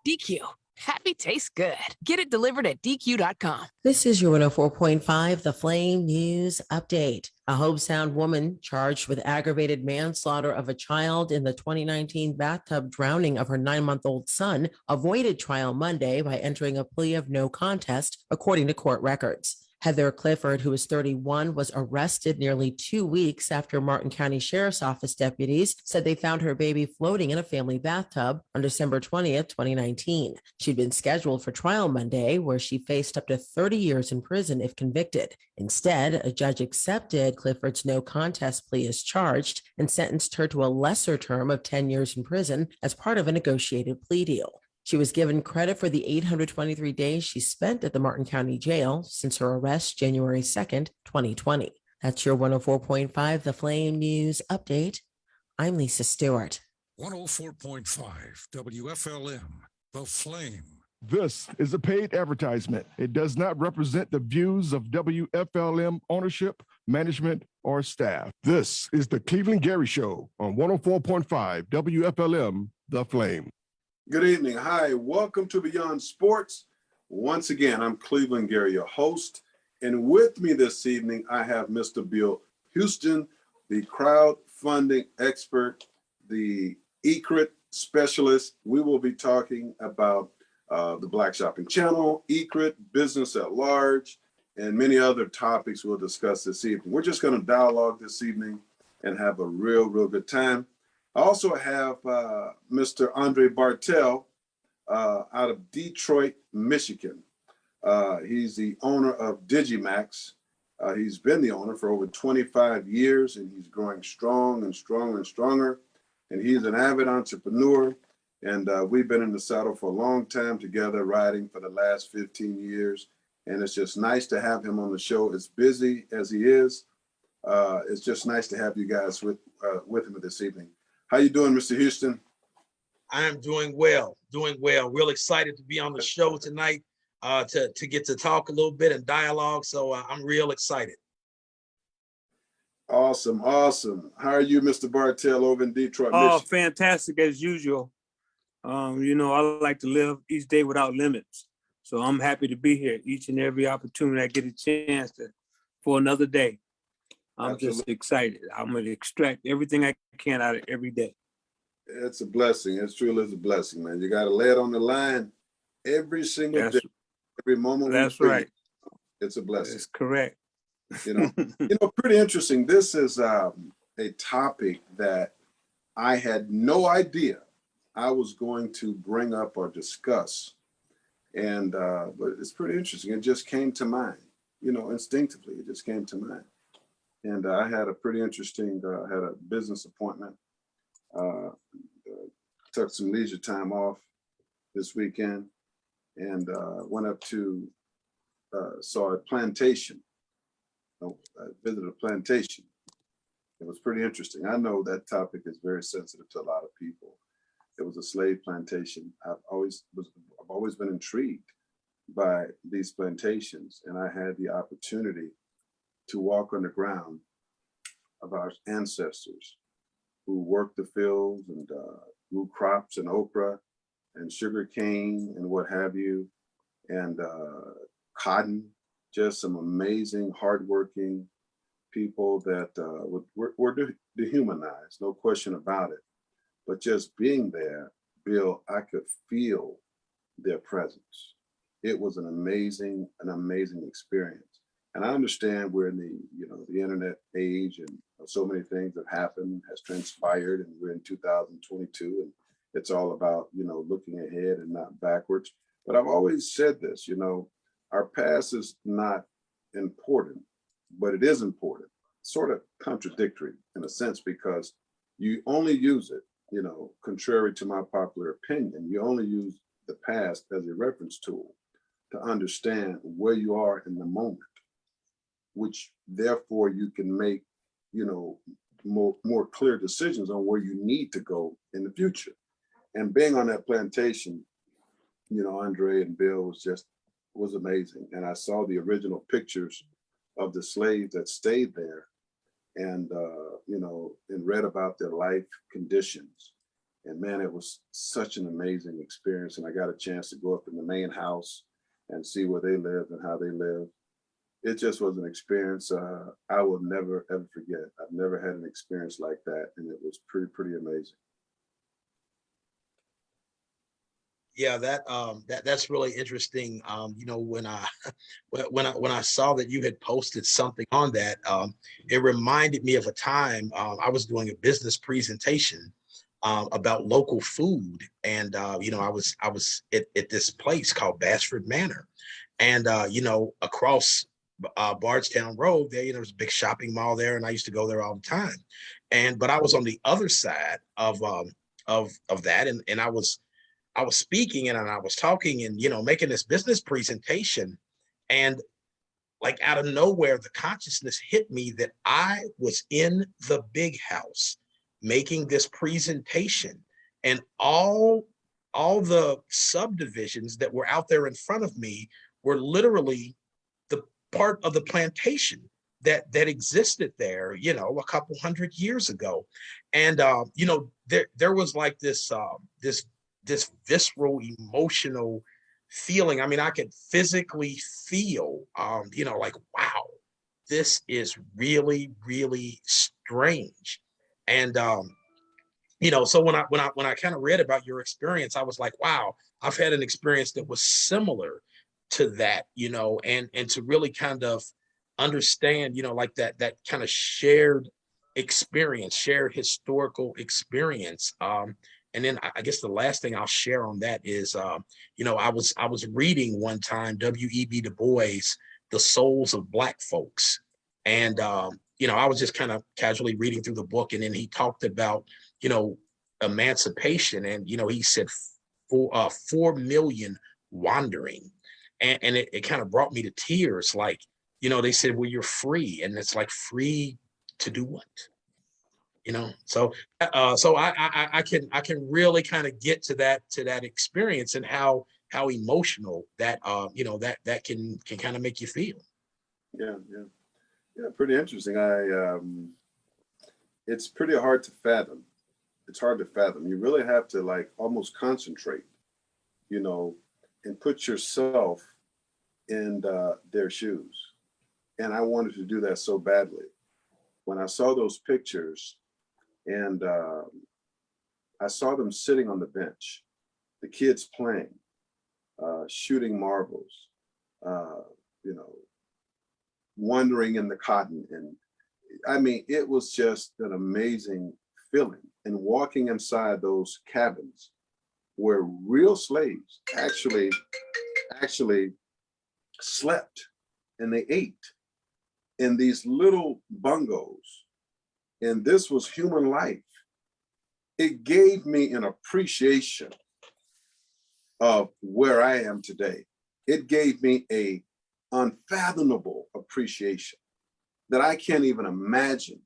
DQ. Happy tastes good. Get it delivered at DQ.com. This is your 104.5 The Flame News Update. A Hobe Sound woman charged with aggravated manslaughter of a child in the 2019 bathtub drowning of her 9-month-old son avoided trial Monday by entering a plea of no contest, according to court records. Heather Clifford, who is 31, was arrested nearly 2 weeks after Martin County Sheriff's Office deputies said they found her baby floating in a family bathtub on December 20th, 2019. She'd been scheduled for trial Monday, where she faced up to 30 years in prison if convicted. Instead, a judge accepted Clifford's no contest plea as charged and sentenced her to a lesser term of 10 years in prison as part of a negotiated plea deal. She was given credit for the 823 days she spent at the Martin County Jail since her arrest January 2nd, 2020. That's your 104.5 The Flame News Update. I'm Lisa Stewart. 104.5 WFLM, The Flame. This is a paid advertisement. It does not represent the views of WFLM ownership, management, or staff. This is the Cleveland Gary Show on 104.5 WFLM, The Flame. Good evening. Hi, welcome to Beyond Sports. Once again, I'm Cleveland Gary, your host. And with me this evening, I have Mr. Bill Huston, the crowdfunding expert, the ECRIT specialist. We will be talking about the Black Shopping Channel, ECRIT, business at large, and many other topics we'll discuss this evening. We're just going to dialogue this evening and have a real good time. I also have Mr. Andre Bartel out of Detroit, Michigan. He's the owner of Digimax. He's been the owner for over 25 years, and he's growing strong and stronger and stronger. And he's an avid entrepreneur, and we've been in the saddle for a long time together, riding for the last 15 years. And it's just nice to have him on the show. As busy as he is, it's just nice to have you guys with him this evening. How you doing, Mr. Huston? I am doing well. Real excited to be on the show tonight, to get to talk a little bit and dialogue. So I'm real excited. Awesome. How are you, Mr. Bartel, over in Detroit, Oh, Michigan? fantastic as usual. I like to live each day without limits. So I'm happy to be here each and every opportunity I get a chance for another day. I'm Absolutely. Just excited. I'm going to extract everything I can out of every day. It's a blessing. It truly is a blessing, man. You got to lay it on the line every single day, every moment. That's right. It's a blessing. That's correct. Pretty interesting. This is a topic that I had no idea I was going to bring up or discuss. And but it's pretty interesting. It just came to mind, instinctively. It just came to mind. And I had a pretty interesting, had a business appointment, took some leisure time off this weekend, and went up to, saw a plantation. I visited a plantation. It was pretty interesting. I know that topic is very sensitive to a lot of people. It was a slave plantation. I've always been intrigued by these plantations, and I had the opportunity to walk on the ground of our ancestors who worked the fields and grew crops and okra and sugar cane and what have you, and cotton. Just some amazing, hardworking people that were dehumanized, no question about it. But just being there, Bill, I could feel their presence. It was an amazing experience. And I understand we're in the internet age, and so many things have happened, has transpired, and we're in 2022, and it's all about, looking ahead and not backwards. But I've always said this, our past is not important, but it is important. Sort of contradictory in a sense, because you only use it, contrary to my popular opinion, you only use the past as a reference tool to understand where you are in the moment, which therefore you can make, more clear decisions on where you need to go in the future. And being on that plantation, Andre and Bill was amazing. And I saw the original pictures of the slaves that stayed there, and and read about their life conditions. And man, it was such an amazing experience. And I got a chance to go up in the main house and see where they lived and how they lived. It just was an experience I will never, ever forget. I've never had an experience like that. And it was pretty amazing. Yeah, that's really interesting. You know, when I when I saw that you had posted something on that, it reminded me of a time I was doing a business presentation about local food, and you know, I was at this place called Bassford Manor, and you know, across Bardstown Road there, you know, there's a big shopping mall there, and I used to go there all the time, but I was on the other side of that, and I was speaking and I was talking and, you know, making this business presentation. And like out of nowhere, the consciousness hit me that I was in the big house making this presentation, and all the subdivisions that were out there in front of me were literally the part of the plantation that existed there, you know, a couple hundred years ago. And you know, there was like this this visceral emotional feeling. I mean, I could physically feel, you know, like, wow, this is really, really strange. And, you know, so when I kind of read about your experience, I was like, wow, I've had an experience that was similar to that, you know, and to really kind of understand, you know, like that kind of shared experience, shared historical experience. And then I guess the last thing I'll share on that is, you know, I was reading one time W.E.B. Du Bois, The Souls of Black Folks. And, you know, I was just kind of casually reading through the book. And then he talked about, you know, emancipation. And, you know, he said 4 million wandering. And it kind of brought me to tears. Like, you know, they said, well, you're free. And it's like, free to do what? You know, so I can really kind of get to that experience and how emotional that you know, that can kind of make you feel. Yeah, pretty interesting. It's pretty hard to fathom. It's hard to fathom. You really have to like almost concentrate, you know, and put yourself in their shoes. And I wanted to do that so badly. When I saw those pictures, and I saw them sitting on the bench, the kids playing, shooting marbles, you know, wandering in the cotton. And I mean, it was just an amazing feeling. And walking inside those cabins where real slaves actually slept and they ate in these little bungalows. And this was human life. It gave me an appreciation of where I am today. It gave me a unfathomable appreciation that I can't even imagine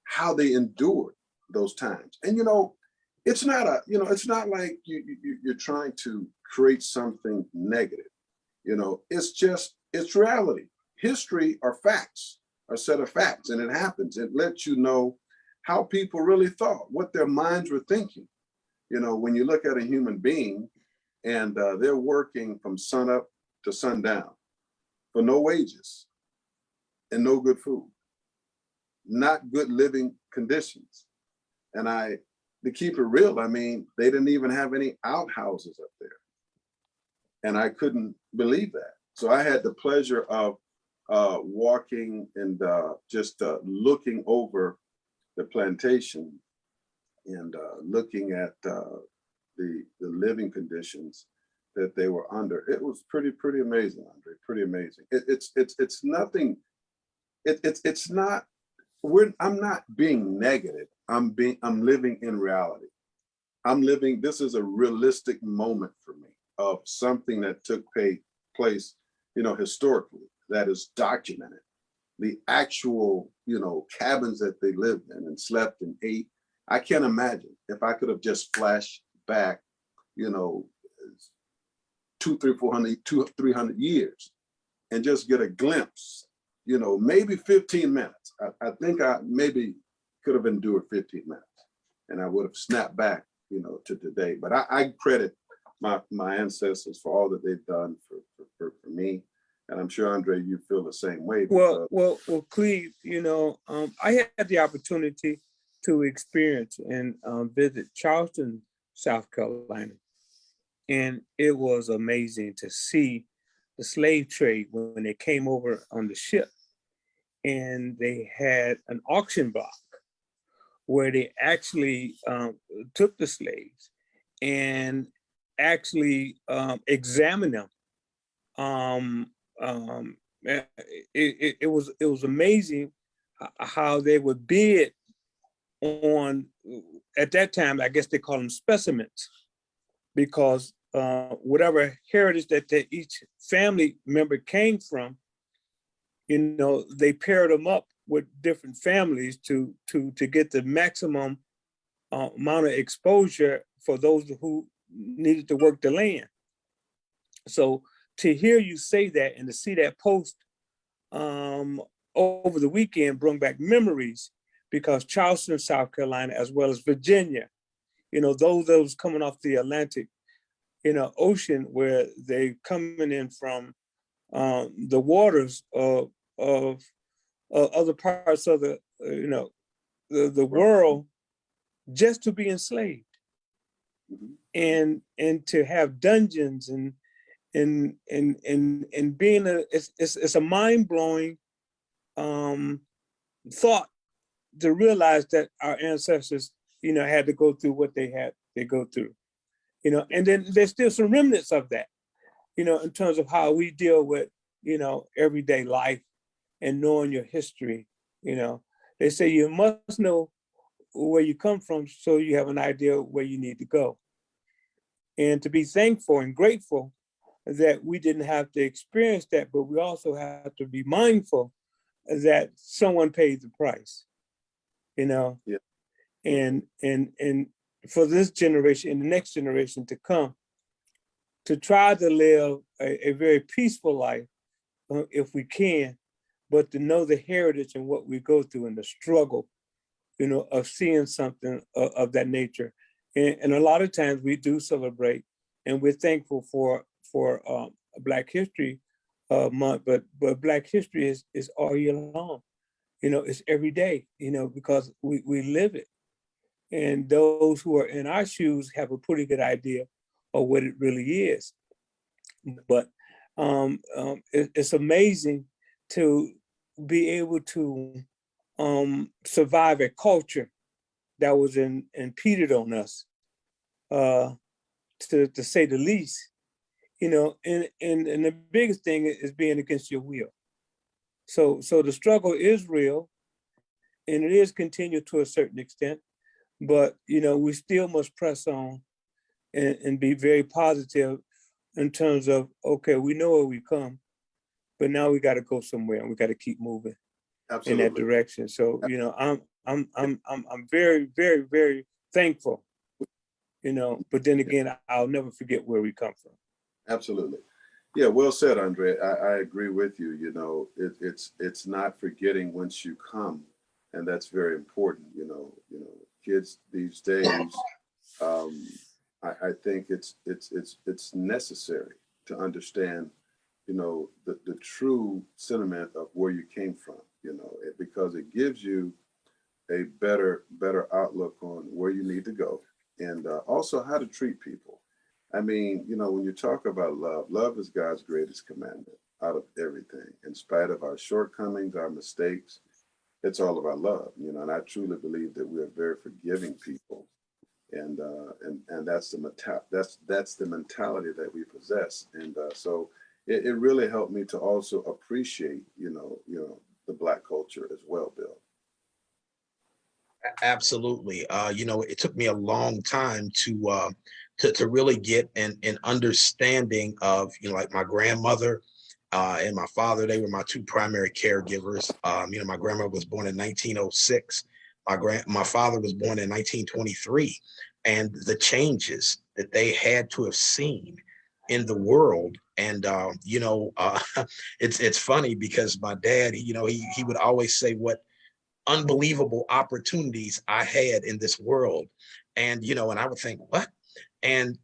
how they endured those times. And you know, it's not like you're trying to create something negative. You know, it's reality. History are facts. A set of facts, and it happens. It lets you know how people really thought, what their minds were thinking. You know, when you look at a human being and they're working from sunup to sundown for no wages and no good food, not good living conditions. And to keep it real, I mean, they didn't even have any outhouses up there. And I couldn't believe that. So I had the pleasure of walking and just looking over the plantation and looking at the living conditions that they were under. It was pretty amazing, Andre. Pretty amazing. It's nothing. It's not. I'm not being negative. I'm living in reality. This is a realistic moment for me of something that took place, you know, historically, that is documented. The actual, you know, cabins that they lived in and slept and ate. I can't imagine if I could have just flashed back, you know, 200-300 years and just get a glimpse, you know, maybe 15 minutes. I think I maybe could have endured 15 minutes. and I would have snapped back, to today. But I credit my ancestors for all that they've done for me. And I'm sure, Andre, you feel the same way. Well, Cleve, I had the opportunity to experience and visit Charleston, South Carolina. And it was amazing to see the slave trade when they came over on the ship. And they had an auction block where they actually took the slaves and actually examined them. It was amazing how they would bid on, at that time, I guess they call them specimens, because whatever heritage that each family member came from, they paired them up with different families to get the maximum amount of exposure for those who needed to work the land. So to hear you say that and to see that post over the weekend brought back memories, because Charleston, South Carolina, as well as Virginia, those coming off the Atlantic, Ocean, where they coming in from the waters of other parts of the world, just to be enslaved, and to have dungeons and being it's a mind-blowing thought to realize that our ancestors had to go through what they go through, and then there's still some remnants of that, in terms of how we deal with everyday life and knowing your history. They say you must know where you come from so you have an idea where you need to go, and to be thankful and grateful that we didn't have to experience that, but we also have to be mindful that someone paid the price, Yeah. and for this generation and the next generation to come, to try to live a very peaceful life, if we can, but to know the heritage and what we go through and the struggle, of seeing something of that nature. And a lot of times we do celebrate, and we're thankful for Black History Month, but Black History is all year long. It's every day, because we live it. And those who are in our shoes have a pretty good idea of what it really is. But it's amazing to be able to survive a culture that was impeded on us, to say the least. And the biggest thing is being against your will. So the struggle is real, and it is continued to a certain extent, but we still must press on and be very positive in terms of, okay, we know where we come, but now we got to go somewhere and we got to keep moving. Absolutely. In that direction. So I'm very, very, very thankful. But then again, I'll never forget where we come from. Absolutely. Yeah, well said, Andre. I agree with you. It's not forgetting whence you come, and that's very important. Kids these days, I think it's necessary to understand, the true sentiment of where you came from. Because it gives you a better outlook on where you need to go, and also how to treat people. I mean, when you talk about love is God's greatest commandment out of everything. In spite of our shortcomings, our mistakes, it's all about love, and I truly believe that we are very forgiving people. And that's the mentality that we possess. And so it really helped me to also appreciate, the Black culture as well, Bill. Absolutely. It took me a long time to really get an understanding of, like my grandmother and my father. They were my two primary caregivers. My grandmother was born in 1906. My father was born in 1923, and the changes that they had to have seen in the world. And it's funny because my dad, he would always say what unbelievable opportunities I had in this world. And, and I would think, what? And,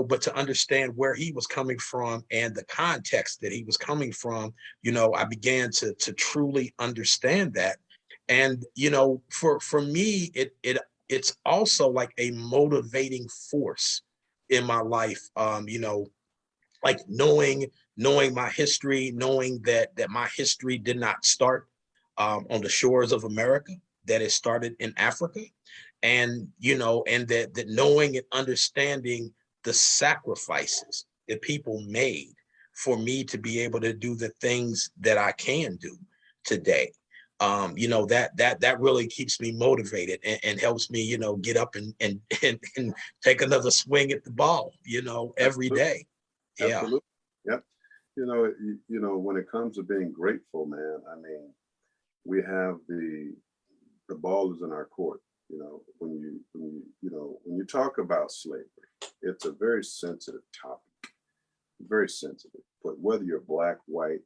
but to understand where he was coming from and the context that he was coming from, I began to truly understand that. And, for me, it's also like a motivating force in my life. Like knowing my history, knowing that my history did not start on the shores of America, that it started in Africa, and and that knowing and understanding the sacrifices that people made for me to be able to do the things that I can do today. That really keeps me motivated and helps me, get up and take another swing at the ball, every day. Yeah. Absolutely. Yep. When it comes to being grateful, man, I mean, we have the ball is in our court. When you talk about slavery, it's a very sensitive topic, very sensitive. But whether you're black, white,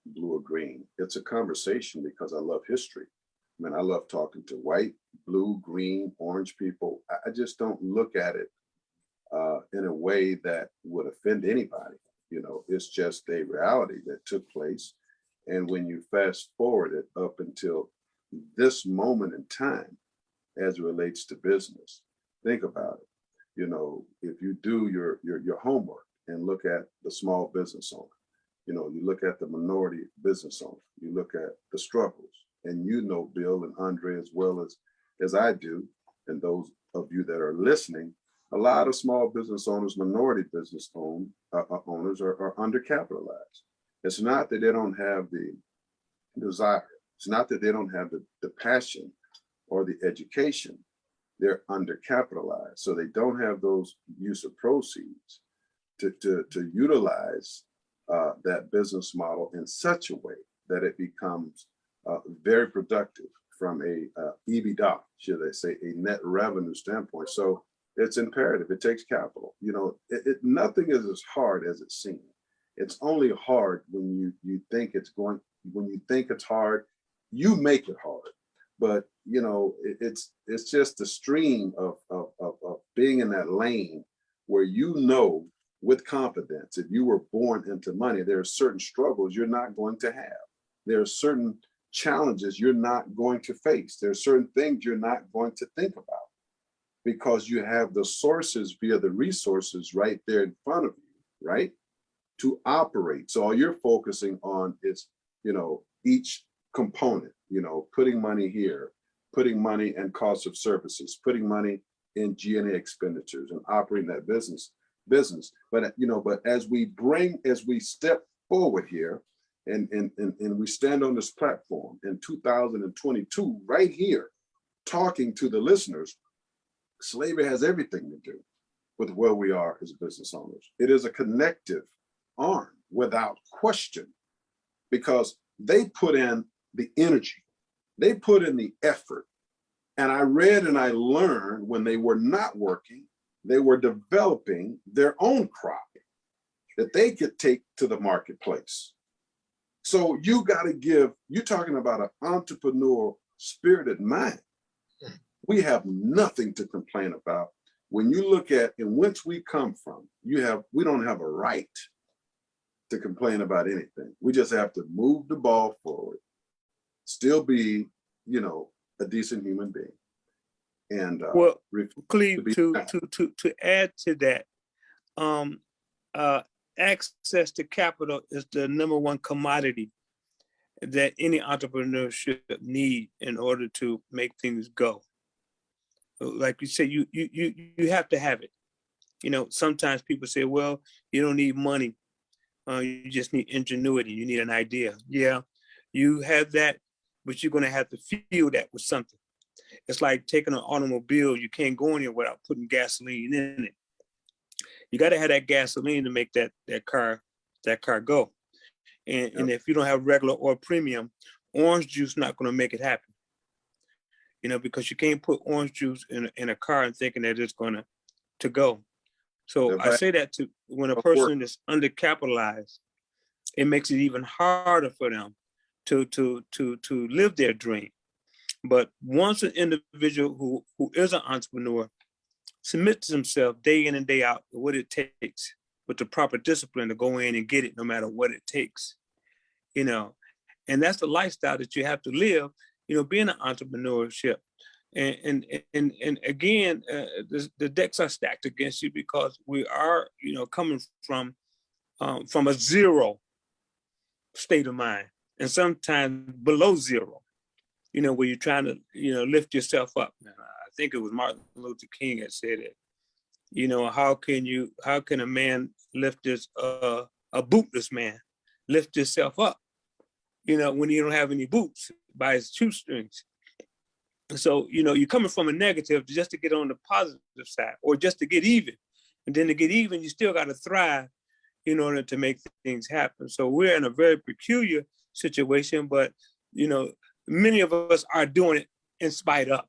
blue, or green, it's a conversation because I love history. I mean, I love talking to white, blue, green, orange people. I just don't look at it in a way that would offend anybody. It's just a reality that took place. And when you fast forward it up until this moment in time, as it relates to business, think about it. If you do your homework and look at the small business owner, you look at the minority business owner, you look at the struggles, and Bill and Andre as well as I do, and those of you that are listening, a lot of small business owners, minority business owners are undercapitalized. It's not that they don't have the desire. It's not that they don't have the passion or the education. They're undercapitalized. So they don't have those use of proceeds to utilize that business model in such a way that it becomes very productive from a EBITDA, should I say, a net revenue standpoint. So it's imperative. It takes capital. Nothing is as hard as it seems. It's only hard when you think when you think it's hard, you make it hard. But it's just a stream of being in that lane where with confidence, if you were born into money, there are certain struggles you're not going to have. There are certain challenges you're not going to face. There are certain things you're not going to think about because you have the sources via the resources right there in front of you, right? To operate. So all you're focusing on is, each component, putting money here, putting money in cost of services, putting money in G&A expenditures and operating that business. But as we step forward here and we stand on this platform in 2022, right here, talking to the listeners, slavery has everything to do with where we are as business owners. It is a connective arm without question, because they put in the energy, they put in the effort. And I read and I learned when they were not working, they were developing their own crop that they could take to the marketplace. So you're talking about an entrepreneurial spirited mind. We have nothing to complain about. When you look at in which we come from, we don't have a right to complain about anything. We just have to move the ball forward, still be, a decent human being. And Cleve, to add to that, access to capital is the number one commodity that any entrepreneur should need in order to make things go. Like you said, you have to have it. Sometimes people say, well, you don't need money. You just need ingenuity. You need an idea. Yeah, you have that, but you're going to have to fuel that with something. It's like taking an automobile. You can't go anywhere without putting gasoline in it. You got to have that gasoline to make that car go. And if you don't have regular or premium, orange juice not going to make it happen. Because you can't put orange juice in a car and thinking that it's going to go. So I say that to when a person is undercapitalized, it makes it even harder for them to live their dream. But once an individual who is an entrepreneur submits himself day in and day out to what it takes with the proper discipline to go in and get it no matter what it takes, and that's the lifestyle that you have to live, being an entrepreneurship. And again, the decks are stacked against you because we are, coming from a zero state of mind, and sometimes below zero, where you're trying to, lift yourself up. I think it was Martin Luther King that said it. How can a man lift a bootless man lift himself up, when he don't have any boots by his shoestrings? So, you're coming from a negative just to get on the positive side or just to get even. And then to get even, you still got to thrive in order to make things happen. So we're in a very peculiar situation, but, many of us are doing it in spite of.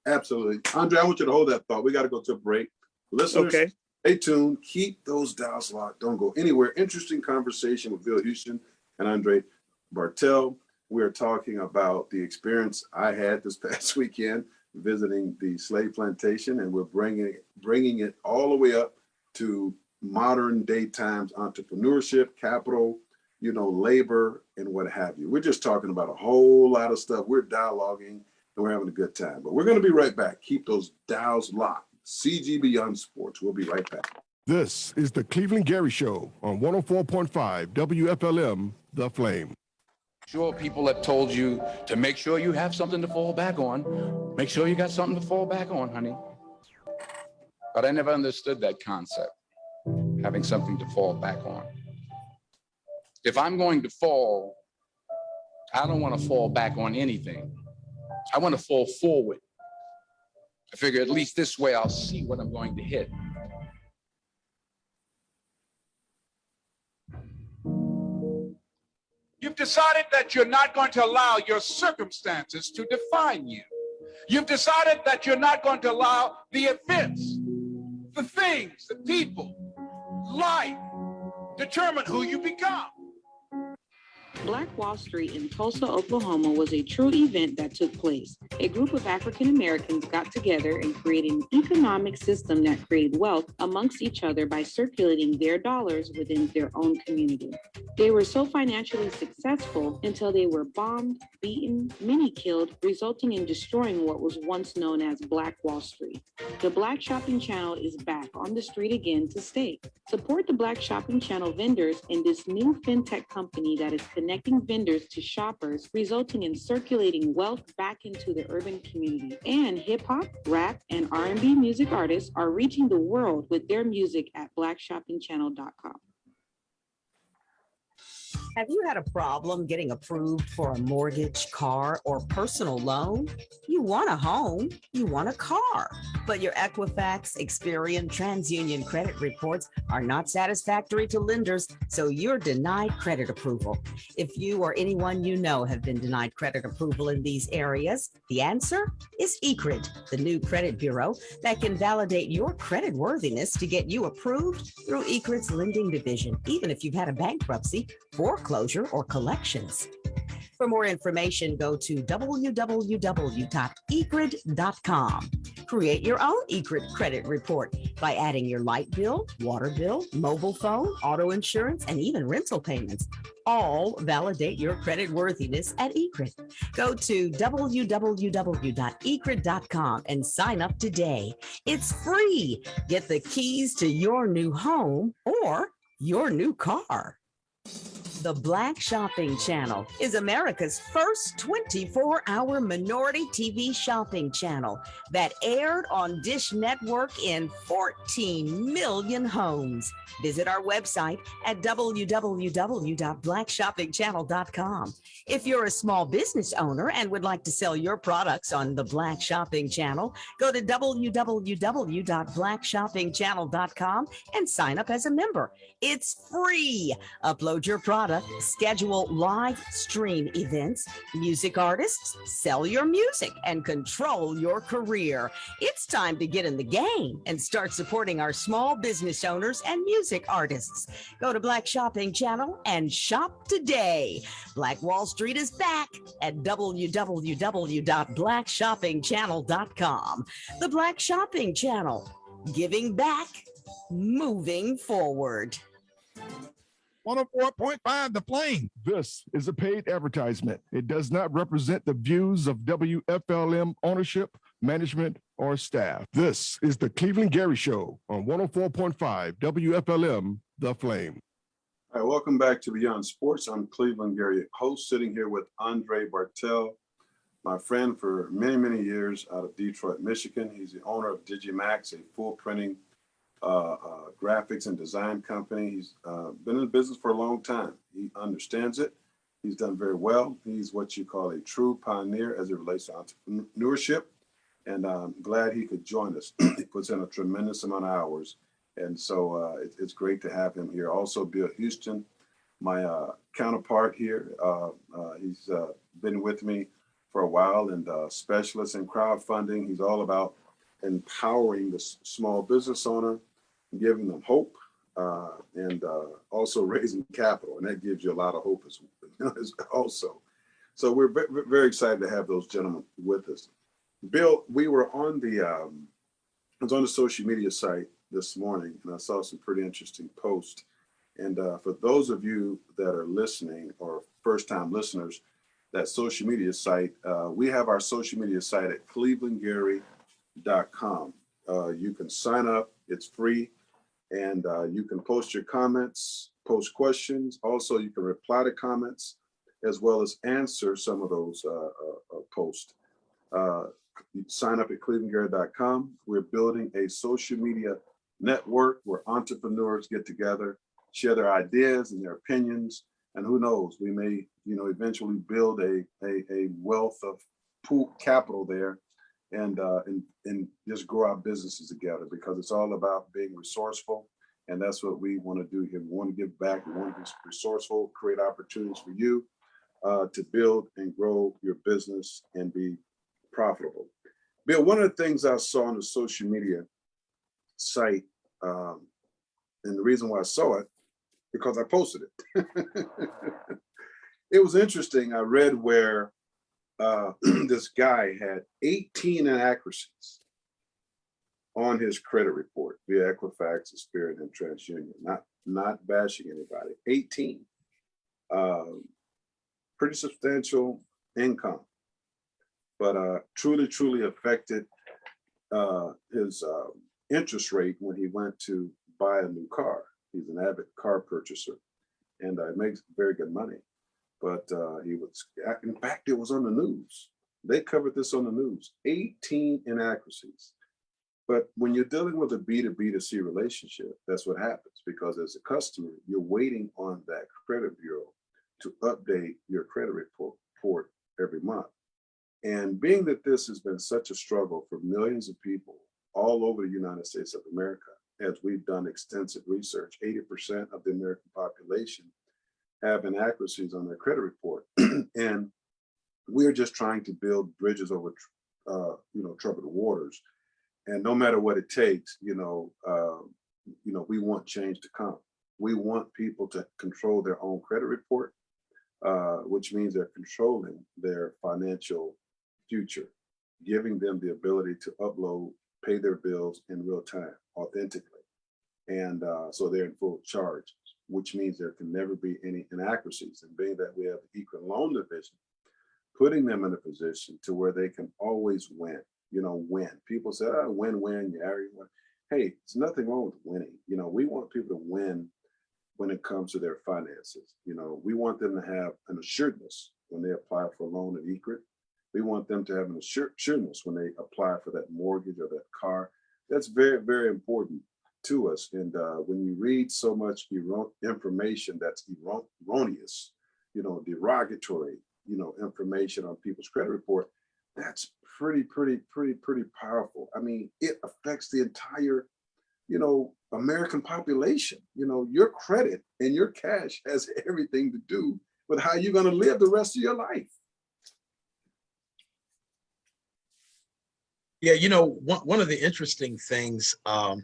Absolutely. Andre, I want you to hold that thought. We got to go to a break. Listeners, okay. Stay tuned. Keep those dials locked. Don't go anywhere. Interesting conversation with Bill Huston and Andre Bartel. We're talking about the experience I had this past weekend visiting the slave plantation, and we're bringing it all the way up to modern day times entrepreneurship, capital, labor, and what have you. We're just talking about a whole lot of stuff. We're dialoguing and we're having a good time. But we're going to be right back. Keep those dials locked. CG Beyond Sports. We'll be right back. This is the Cleveland Gary Show on 104.5 WFLM, The Flame. Sure, people have told you to make sure you have something to fall back on. Make sure you got something to fall back on, honey. But I never understood that concept, having something to fall back on. If I'm going to fall, I don't want to fall back on anything. I want to fall forward. I figure at least this way I'll see what I'm going to hit. You've decided that you're not going to allow your circumstances to define you. You've decided that you're not going to allow the events, the things, the people, life, determine who you become. Black Wall Street in Tulsa, Oklahoma was a true event that took place. A group of African Americans got together and created an economic system that created wealth amongst each other by circulating their dollars within their own community. They were so financially successful until they were bombed, beaten, many killed, resulting in destroying what was once known as Black Wall Street. The Black Shopping Channel is back on the street again to stay. Support the Black Shopping Channel vendors and this new fintech company that is connecting vendors to shoppers, resulting in circulating wealth back into the urban community. And hip-hop, rap, and R&B music artists are reaching the world with their music at blackshoppingchannel.com. Have you had a problem getting approved for a mortgage, car, or personal loan? You want a home, you want a car, but your Equifax, Experian, TransUnion credit reports are not satisfactory to lenders, so you're denied credit approval. If you or anyone you know have been denied credit approval in these areas, the answer is ECRID, the new credit bureau that can validate your credit worthiness to get you approved through ECRID's lending division, even if you've had a bankruptcy, foreclosure, or collections. For more information, go to www.ecrid.com. Create your own ECRID credit report by adding your light bill, water bill, mobile phone, auto insurance, and even rental payments. All validate your credit worthiness at ECRID. Go to www.ecrid.com and sign up today. It's free. Get the keys to your new home or your new car. The Black Shopping Channel is America's first 24-hour minority TV shopping channel that aired on Dish Network in 14 million homes. Visit our website at www.blackshoppingchannel.com. If you're a small business owner and would like to sell your products on the Black Shopping Channel, go to www.blackshoppingchannel.com and sign up as a member. It's free. Upload your product Canada, schedule live stream events, music artists, sell your music, and control your career. It's time to get in the game and start supporting our small business owners and music artists. Go to Black Shopping Channel and shop today. Black Wall Street is back at www.blackshoppingchannel.com. The Black Shopping Channel, giving back, moving forward. 104.5 The Flame. This is a paid advertisement. It does not represent the views of WFLM ownership, management, or staff. This is the Cleveland Gary Show on 104.5 WFLM, The Flame. All right, welcome back to Beyond Sports. I'm Cleveland Gary, host, sitting here with Andre Bartel, my friend for many, many years out of Detroit, Michigan. He's the owner of Digimax, a full printing graphics and design company. He's been in business for a long time. He understands it. He's done very well. He's what you call a true pioneer as it relates to entrepreneurship. And I'm glad he could join us. He puts in a tremendous amount of hours. And so it's great to have him here. Also, Bill Huston, my counterpart here. He's been with me for a while and specialist in crowdfunding. He's all about empowering the small business owner, giving them hope, and also raising capital. And that gives you a lot of hope as also. So we're very excited to have those gentlemen with us. Bill, we were on I was on the social media site this morning, and I saw some pretty interesting posts. And for those of you that are listening or first-time listeners, that social media site, we have our social media site at clevelandgary.com. You can sign up, it's free, and you can post your comments, post questions. Also, you can reply to comments as well as answer some of those posts. Sign up at clevelandgary.com. We're building a social media network where entrepreneurs get together, share their ideas and their opinions, and who knows, we may, eventually build a wealth of pool capital there, and just grow our businesses together, because it's all about being resourceful, and that's what we want to do here. We want to give back. We want to be resourceful, create opportunities for you to build and grow your business and be profitable. Bill, one of the things I saw on the social media site, and the reason why I saw it, because I posted it. It was interesting. I read where this guy had 18 inaccuracies on his credit report via Equifax, Experian, and TransUnion. Not bashing anybody. 18. Pretty substantial income, but truly affected his interest rate when he went to buy a new car. He's an avid car purchaser, and makes very good money. But he was, in fact, it was on the news. They covered this on the news, 18 inaccuracies. But when you're dealing with a B2B2C relationship, that's what happens, because as a customer, you're waiting on that credit bureau to update your credit report every month. And being that this has been such a struggle for millions of people all over the United States of America, as we've done extensive research, 80% of the American population have inaccuracies on their credit report. And we're just trying to build bridges over, troubled waters. And no matter what it takes, we want change to come. We want people to control their own credit report, which means they're controlling their financial future, giving them the ability to upload, pay their bills in real time, authentically. And so they're in full charge, which means there can never be any inaccuracies. And being that we have the equal loan division, putting them in a position to where they can always win. Win. People say, win, you already win. Hey, there's nothing wrong with winning. We want people to win when it comes to their finances. We want them to have an assuredness when they apply for a loan at ECRIT. We want them to have an assuredness when they apply for that mortgage or that car. That's very, very important to us. And when you read so much information that's erroneous, derogatory, information on people's credit report, that's pretty powerful. I mean, it affects the entire American population. Your credit and your cash has everything to do with how you're going to live the rest of your life. Yeah, one of the interesting things, I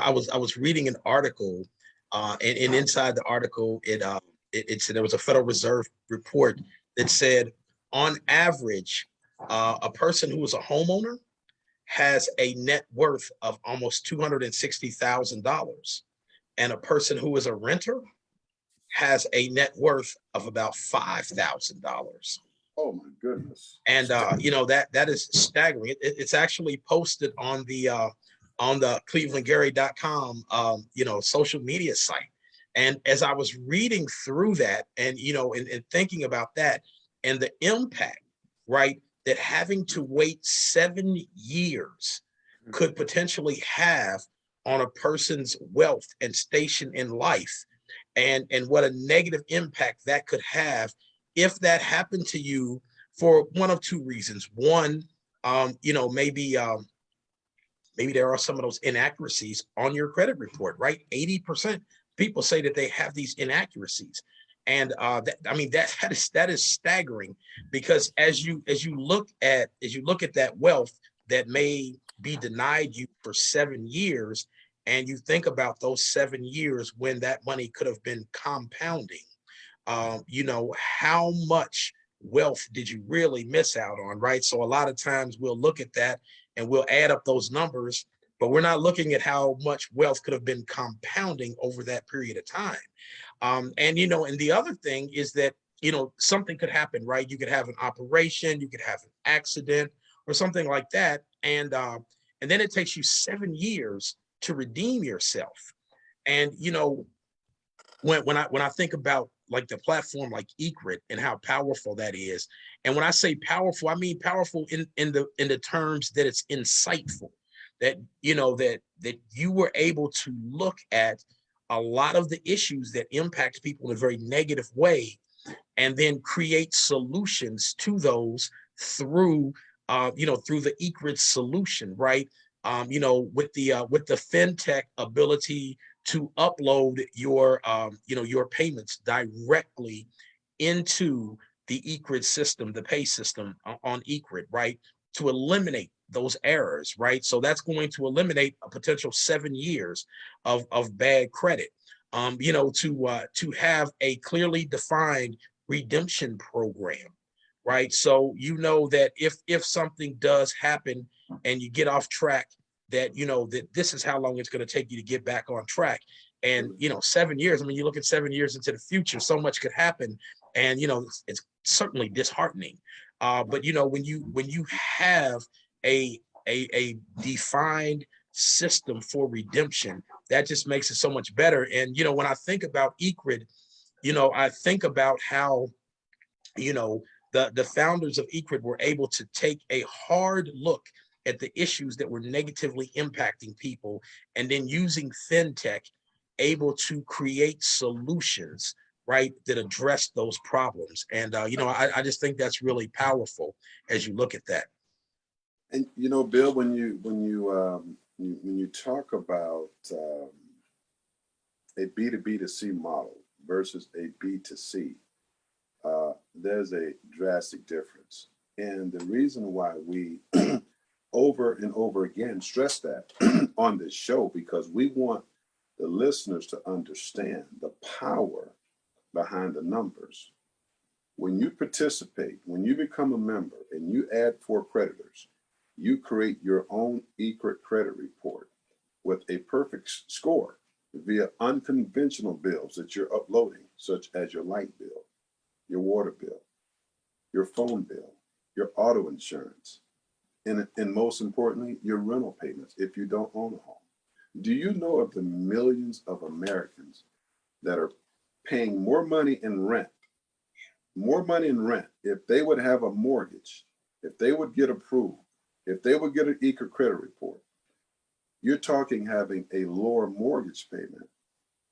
was reading an article, and inside the article, it said there was a Federal Reserve report that said, on average, a person who is a homeowner has a net worth of almost $260,000, and a person who is a renter has a net worth of about $5,000. Oh my goodness! And that is staggering. It's actually posted on the clevelandgary.com social media site. And as I was reading through that, and and thinking about that and the impact, right, that having to wait 7 years could potentially have on a person's wealth and station in life, and what a negative impact that could have if that happened to you for one of two reasons. One, maybe there are some of those inaccuracies on your credit report, right? 80% people say that they have these inaccuracies. And that is staggering, because as you look at that wealth that may be denied you for 7 years, and you think about those 7 years when that money could have been compounding, how much wealth did you really miss out on, right? So a lot of times we'll look at that and we'll add up those numbers, but we're not looking at how much wealth could have been compounding over that period of time. And the other thing is that, something could happen, right? You could have an operation, you could have an accident or something like that. And then it takes you 7 years to redeem yourself. And, when I think about like the platform like Ecrit and how powerful that is, and when I say powerful, I mean powerful in the terms that it's insightful, that that you were able to look at a lot of the issues that impact people in a very negative way, and then create solutions to those through through the Ecrit solution, right? With the fintech ability to upload your your payments directly into the Ecrit system, the pay system on Ecrit, right? To eliminate those errors, right? So that's going to eliminate a potential 7 years of bad credit. To have a clearly defined redemption program, right? So that if something does happen and you get off track, that that this is how long it's going to take you to get back on track. And 7 years, I mean, you look at 7 years into the future, so much could happen, and it's certainly disheartening. But when you have a defined system for redemption, that just makes it so much better. And when I think about Ecrit, I think about how the founders of Ecrit were able to take a hard look at the issues that were negatively impacting people, and then using fintech, able to create solutions, right, that address those problems. And I just think that's really powerful as you look at that. And Bill, when you talk about a B2B2C model versus a B2C, there's a drastic difference. And the reason why we over and over again stress that on this show, because we want the listeners to understand the power behind the numbers. When you participate, when you become a member and you add 4 creditors, you create your own Ecrit credit report with a perfect score via unconventional bills that you're uploading, such as your light bill, your water bill, your phone bill, your auto insurance, and most importantly, your rental payments if you don't own a home. Do you know of the millions of Americans that are paying more money in rent if they would have a mortgage, if they would get approved, if they would get an Ecrit credit report? You're talking having a lower mortgage payment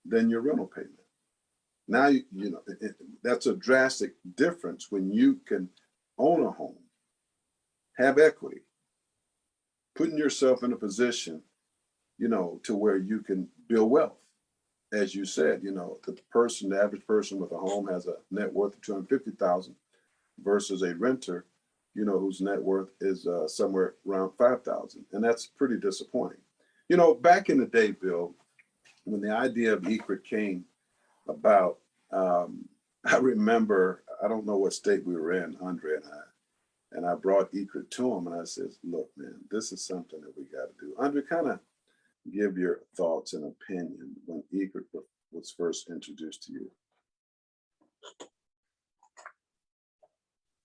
than your rental payment. Now, that's a drastic difference when you can own a home, have equity, putting yourself in a position to where you can build wealth. As you said, the average person with a home has a net worth of 250,000 versus a renter, whose net worth is somewhere around 5,000. And that's pretty disappointing. Back in the day, Bill, when the idea of ECRIT came about, I remember, I don't know what state we were in, Andre and I brought ECRIT to him and I said, look, man, this is something that we got to do. Andre, kind of give your thoughts and opinion when ECRIT was first introduced to you.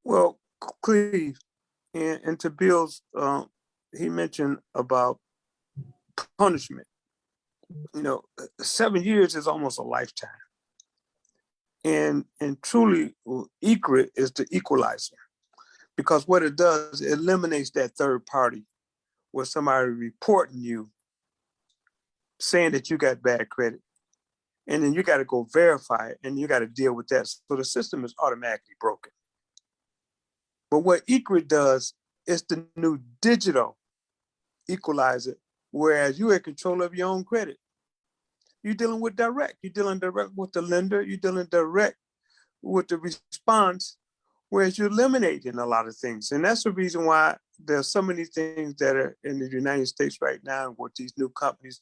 Well, Cleve, and to Bill's, he mentioned about punishment. 7 years is almost a lifetime. And truly, ECRIT is the equalizer, because what it does, it eliminates that third party where somebody reporting you, saying that you got bad credit, and then you got to go verify it, and you got to deal with that. So the system is automatically broken. But what ECRIT does is the new digital equalizer, whereas you're in control of your own credit. You're dealing with direct. You're dealing direct with the lender. You're dealing direct with the response, whereas you're eliminating a lot of things. And that's the reason why there's so many things that are in the United States right now with these new companies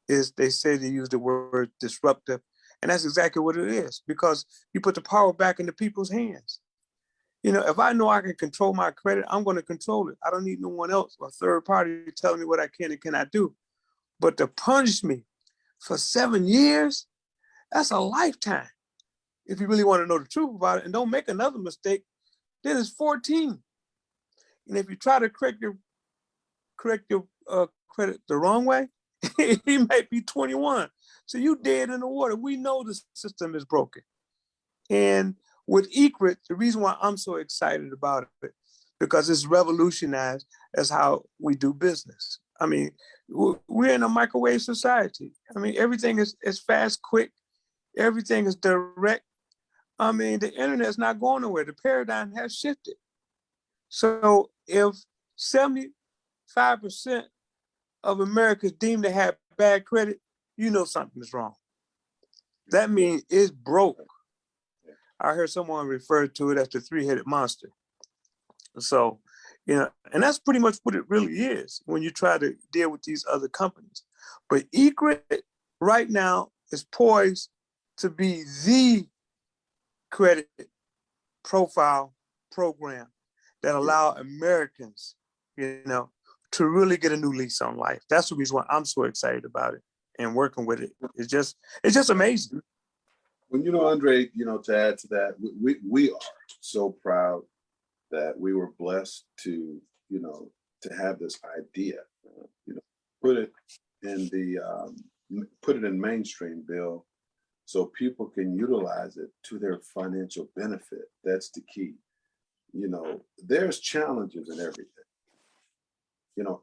is they say they use the word disruptive. And that's exactly what it is, because you put the power back into people's hands. If I know I can control my credit, I'm going to control it. I don't need no one else or third party telling me what I can and cannot do. But to punish me for 7 years, that's a lifetime. If you really want to know the truth about it, and don't make another mistake, then it's 14. And if you try to correct your credit the wrong way, he might be 21. So you dead in the water. We know the system is broken. And with ECRIT, the reason why I'm so excited about it, because it's revolutionized as how we do business. I mean, we're in a microwave society. I mean, everything is fast, quick. Everything is direct. I mean, the internet's not going nowhere. The paradigm has shifted. So if 75% of Americans deemed to have bad credit, something is wrong. That means it's broke. I heard someone refer to it as the three-headed monster. So, and that's pretty much what it really is when you try to deal with these other companies. But ECRIT right now is poised to be the credit profile program that allow Americans, to really get a new lease on life. That's the reason why I'm so excited about it and working with it. It's just amazing. Well, Andre, to add to that, we are so proud that we were blessed to have this idea, put it in mainstream, Bill, so people can utilize it to their financial benefit. That's the key. There's challenges in everything.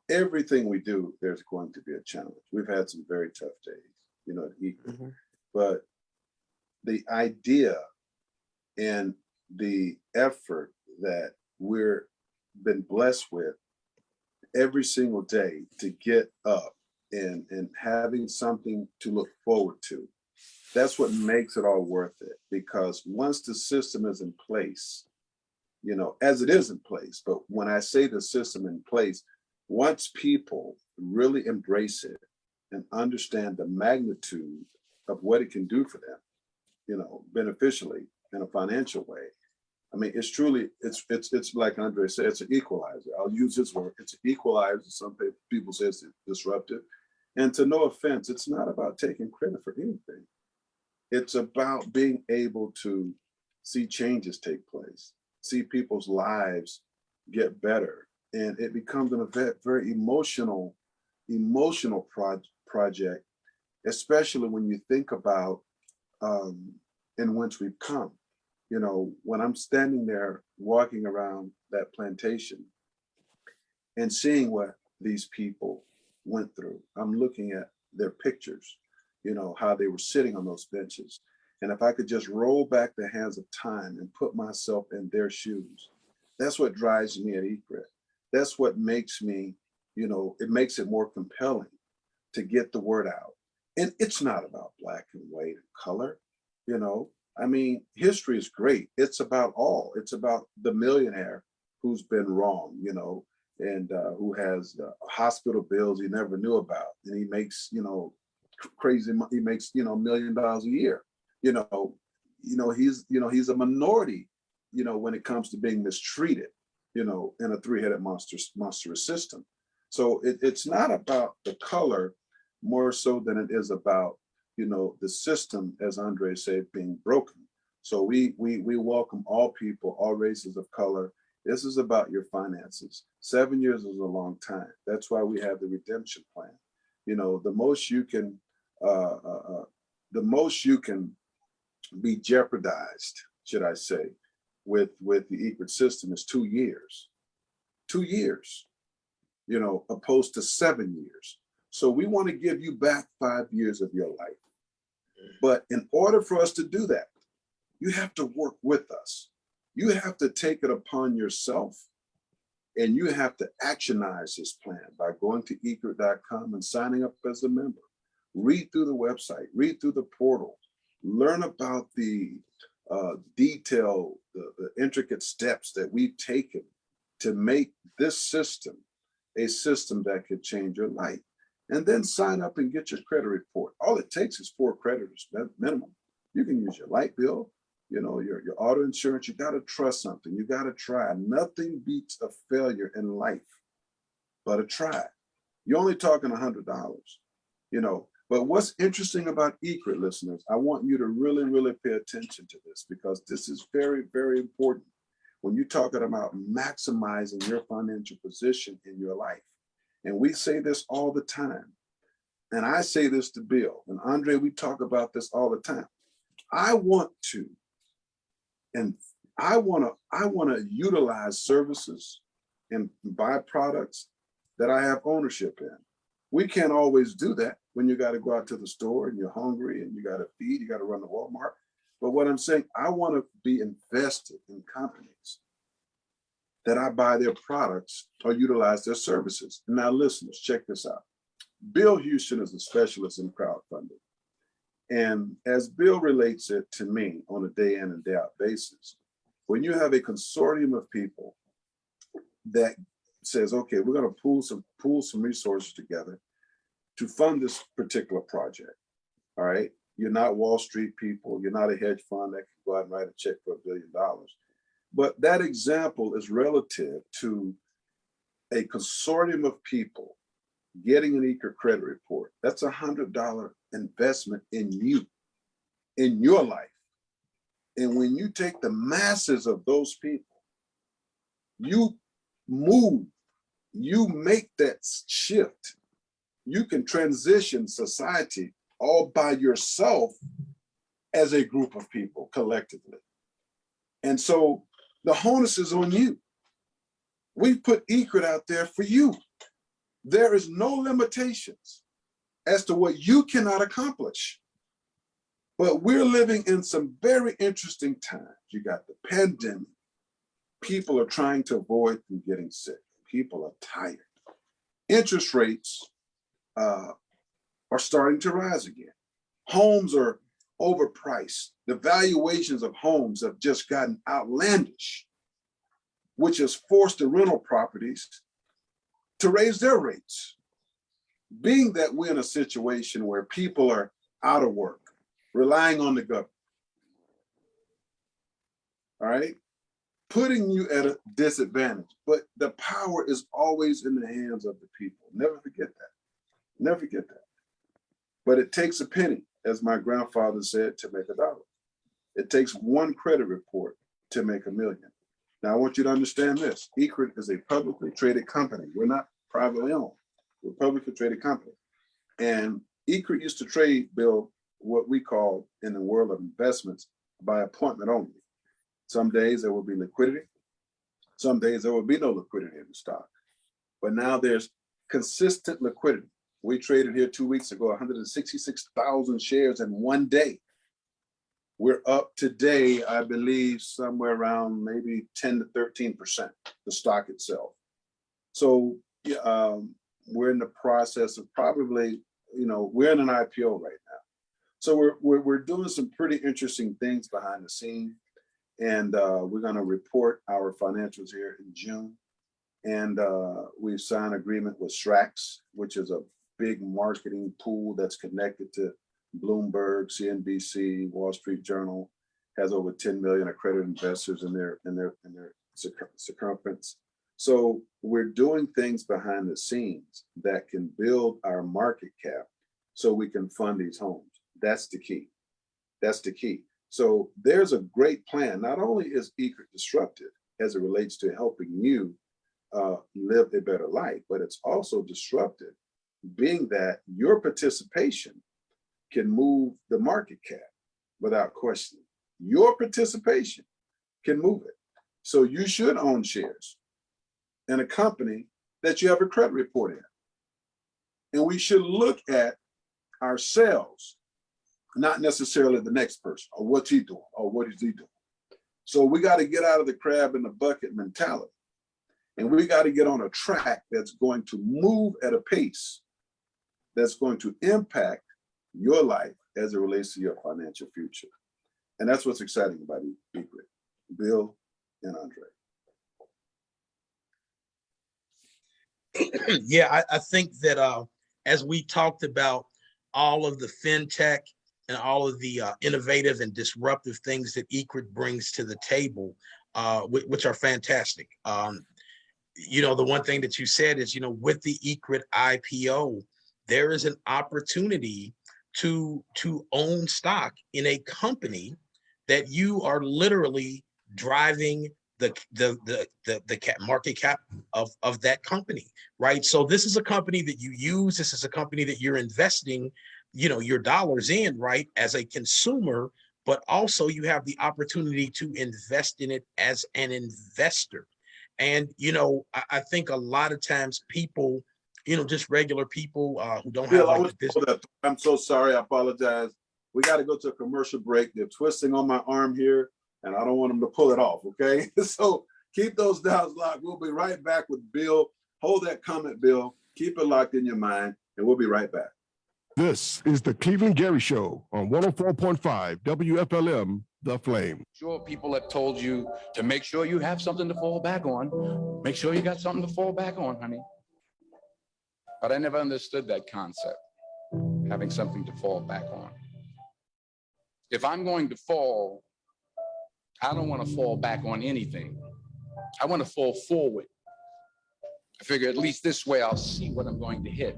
Everything we do, there's going to be a challenge. We've had some very tough days, at ECRIT, but the idea and the effort that we're been blessed with every single day to get up and having something to look forward to, that's what makes it all worth it. Because once the system is in place, as it is in place, but when I say the system in place, once people really embrace it and understand the magnitude of what it can do for them, beneficially in a financial way. I mean, it's truly, it's like Andre said, it's an equalizer. I'll use his word. It's an equalizer. Some people say it's disruptive. And to no offense, it's not about taking credit for anything. It's about being able to see changes take place, see people's lives get better. And it becomes a very emotional project, especially when you think about in which we've come. When I'm standing there walking around that plantation and seeing what these people went through, I'm looking at their pictures, how they were sitting on those benches. And if I could just roll back the hands of time and put myself in their shoes, that's what drives me at ECRIT. That's what makes me, it makes it more compelling to get the word out. And it's not about black and white and color, you know. I mean, history is great. It's about all. It's about the millionaire who's been wrong, you know, and who has hospital bills he never knew about, and he makes, you know, crazy money. He makes, you know, $1 million a year. He's a minority, you know, when it comes to being mistreated, you know, in a three-headed monstrous system. So it's not about the color more so than it is about, you know, the system, as Andre said, being broken. So we welcome all people, all races of color. This is about your finances. 7 years is a long time. That's why we have the redemption plan. You know, the most you can be jeopardized, should I say, with the ECRIT system is 2 years. 2 years, you know, opposed to 7 years. So we want to give you back 5 years of your life. But in order for us to do that, you have to work with us. You have to take it upon yourself, and you have to actionize this plan by going to ecrit.com and signing up as a member. Read through the website, read through the portal, learn about the detail, the intricate steps that we've taken to make this system a system that could change your life. And then sign up and get your credit report. All it takes is 4 creditors minimum. You can use your light bill, you know, your auto insurance. You got to trust something. You got to try. Nothing beats a failure in life but a try. You're only talking $100, you know. But what's interesting about ECRIT, listeners, I want you to really, really pay attention to this, because this is very, very important when you're talking about maximizing your financial position in your life. And we say this all the time. And I say this to Bill and Andre, we talk about this all the time. I want to utilize services and buy products that I have ownership in. We can't always do that when you got to go out to the store and you're hungry and you got to feed, you got to run to Walmart. But what I'm saying, I want to be invested in companies that I buy their products or utilize their services. Now, listeners, check this out. Bill Huston is a specialist in crowdfunding. And as Bill relates it to me on a day in and day out basis, when you have a consortium of people that says, okay, we're going to pool some resources together to fund this particular project, all right? You're not Wall Street people. You're not a hedge fund that can go out and write a check for $1 billion. But that example is relative to a consortium of people getting an ECRIT credit report. That's a $100 investment in you, in your life. And when you take the masses of those people, you move, you make that shift. You can transition society all by yourself as a group of people collectively. And so the onus is on you. We put ECRIT out there for you. There is no limitations as to what you cannot accomplish. But we're living in some very interesting times. You got the pandemic. People are trying to avoid from getting sick. People are tired. Interest rates are starting to rise again. Homes are overpriced. The valuations of homes have just gotten outlandish, which has forced the rental properties to raise their rates. Being that we're in a situation where people are out of work, relying on the government, all right, putting you at a disadvantage. But the power is always in the hands of the people. Never forget that. Never forget that. But it takes a penny, as my grandfather said, to make $1. It takes one credit report to make $1 million. Now, I want you to understand this. ECRIT is a publicly traded company. We're not privately owned. We're a publicly traded company. And ECRIT used to trade, Bill, what we call in the world of investments by appointment only. Some days there will be liquidity. Some days there will be no liquidity in the stock. But now there's consistent liquidity. We traded here 2 weeks ago, 166,000 shares in one day. We're up today, I believe, somewhere around maybe 10 to 13%, the stock itself. So we're in the process of probably we're in an IPO right now. So we're doing some pretty interesting things behind the scene. And we're going to report our financials here in June. And we've signed an agreement with Strax, which is a big marketing pool that's connected to Bloomberg, CNBC, Wall Street Journal, has over 10 million accredited investors in their circumference. So we're doing things behind the scenes that can build our market cap so we can fund these homes. That's the key. That's the key. So there's a great plan. Not only is ECRIT disruptive as it relates to helping you live a better life, but it's also disruptive, being that your participation can move the market cap without question. Your participation can move it. So you should own shares in a company that you have a credit report in. And we should look at ourselves, not necessarily the next person or what's he doing or what is he doing. So we got to get out of the crab in the bucket mentality. And we got to get on a track that's going to move at a pace that's going to impact your life as it relates to your financial future. And that's what's exciting about ECRIT. Bill and Andre. Yeah, I think that as we talked about all of the fintech and all of the innovative and disruptive things that ECRIT brings to the table, which are fantastic. The one thing that you said is, with the ECRIT IPO, there is an opportunity to own stock in a company that you are literally driving the market cap of that company, right? So this is a company that you use. This is a company that you're investing, your dollars in, right, as a consumer, but also you have the opportunity to invest in it as an investor. And, I think a lot of times people, just regular people who don't have like this. I'm so sorry. I apologize. We got to go to a commercial break. They're twisting on my arm here, and I don't want them to pull it off, okay? So keep those dials locked. We'll be right back with Bill. Hold that comment, Bill. Keep it locked in your mind, and we'll be right back. This is the Cleveland Gary Show on 104.5 WFLM, The Flame. Sure, people have told you to make sure you have something to fall back on. Make sure you got something to fall back on, honey. But I never understood that concept, having something to fall back on. If I'm going to fall, I don't want to fall back on anything. I want to fall forward. I figure at least this way I'll see what I'm going to hit.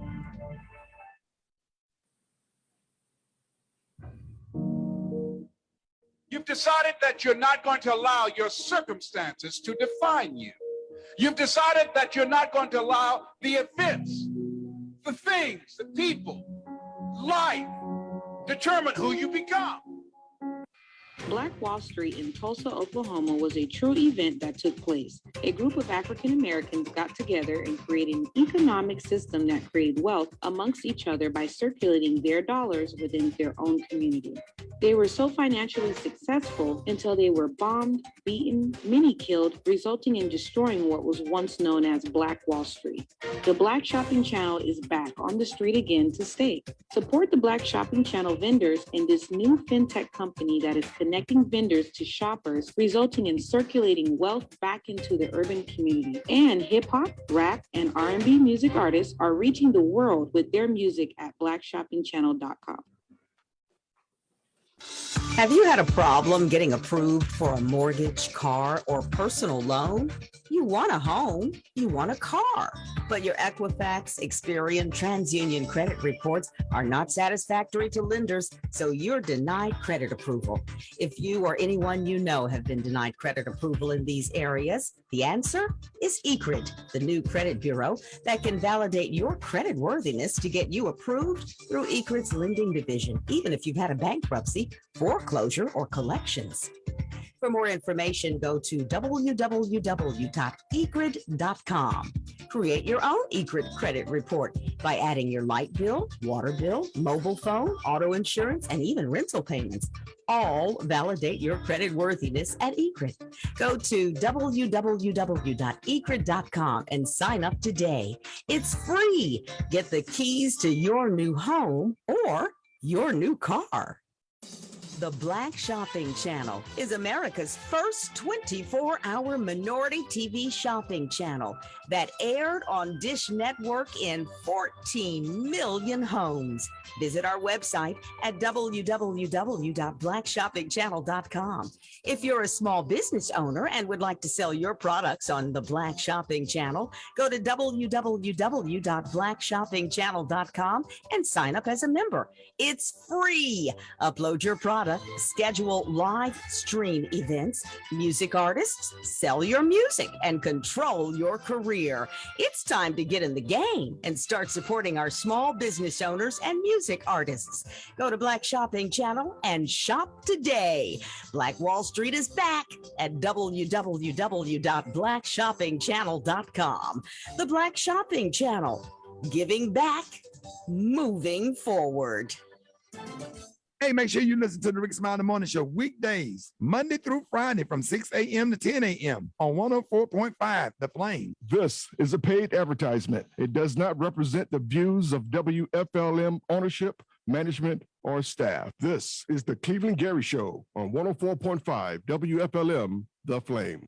You've decided that you're not going to allow your circumstances to define you. You've decided that you're not going to allow the events, the things, the people, life, determine who you become. Black Wall Street in Tulsa, Oklahoma was a true event that took place. A group of African Americans got together and created an economic system that created wealth amongst each other by circulating their dollars within their own community. They were so financially successful until they were bombed, beaten, many killed, resulting in destroying what was once known as Black Wall Street. The Black Shopping Channel is back on the street again to stay. Support the Black Shopping Channel vendors in this new fintech company that is connecting vendors to shoppers, resulting in circulating wealth back into the urban community. And hip hop, rap, and R&B music artists are reaching the world with their music at blackshoppingchannel.com. Have you had a problem getting approved for a mortgage, car, or personal loan? You want a home, you want a car, but your Equifax, Experian, TransUnion credit reports are not satisfactory to lenders, so you're denied credit approval. If you or anyone you know have been denied credit approval in these areas, the answer is ECRIT, the new credit bureau that can validate your credit worthiness to get you approved through ECRIT's lending division, even if you've had a bankruptcy, foreclosure, or collections. For more information, go to www.ecrid.com. Create your own eCred credit report by adding your light bill, water bill, mobile phone, auto insurance, and even rental payments. All validate your credit worthiness at eCred. Go to www.ecrid.com and sign up today. It's free. Get the keys to your new home or your new car. The Black Shopping Channel is America's first 24-hour minority TV shopping channel that aired on Dish Network in 14 million homes. Visit our website at www.blackshoppingchannel.com. If you're a small business owner and would like to sell your products on the Black Shopping Channel, go to www.blackshoppingchannel.com and sign up as a member. It's free. Upload your product, schedule live stream events, music artists, sell your music, and control your career. It's time to get in the game and start supporting our small business owners and music artists. Go to Black Shopping Channel and shop today. Black Wall Street is back at www.blackshoppingchannel.com. The Black Shopping Channel, giving back, moving forward. Hey, make sure you listen to the Rick Smiley Morning Show weekdays, Monday through Friday from 6 a.m. to 10 a.m. on 104.5 The Flame. This is a paid advertisement. It does not represent the views of WFLM ownership, management, or staff. This is the Cleveland Gary Show on 104.5 WFLM, The Flame.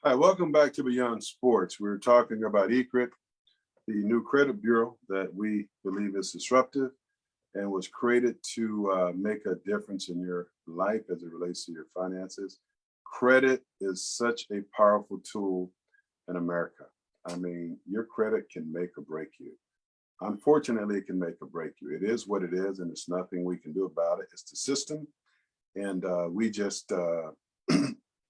Hi, welcome back to Beyond Sports. We're talking about eCred, the new credit bureau that we believe is disruptive and was created to make a difference in your life as it relates to your finances. Credit is such a powerful tool in America. I mean, your credit can make or break you. Unfortunately, it can make or break you. It is what it is, and there's nothing we can do about it. It's the system, and we just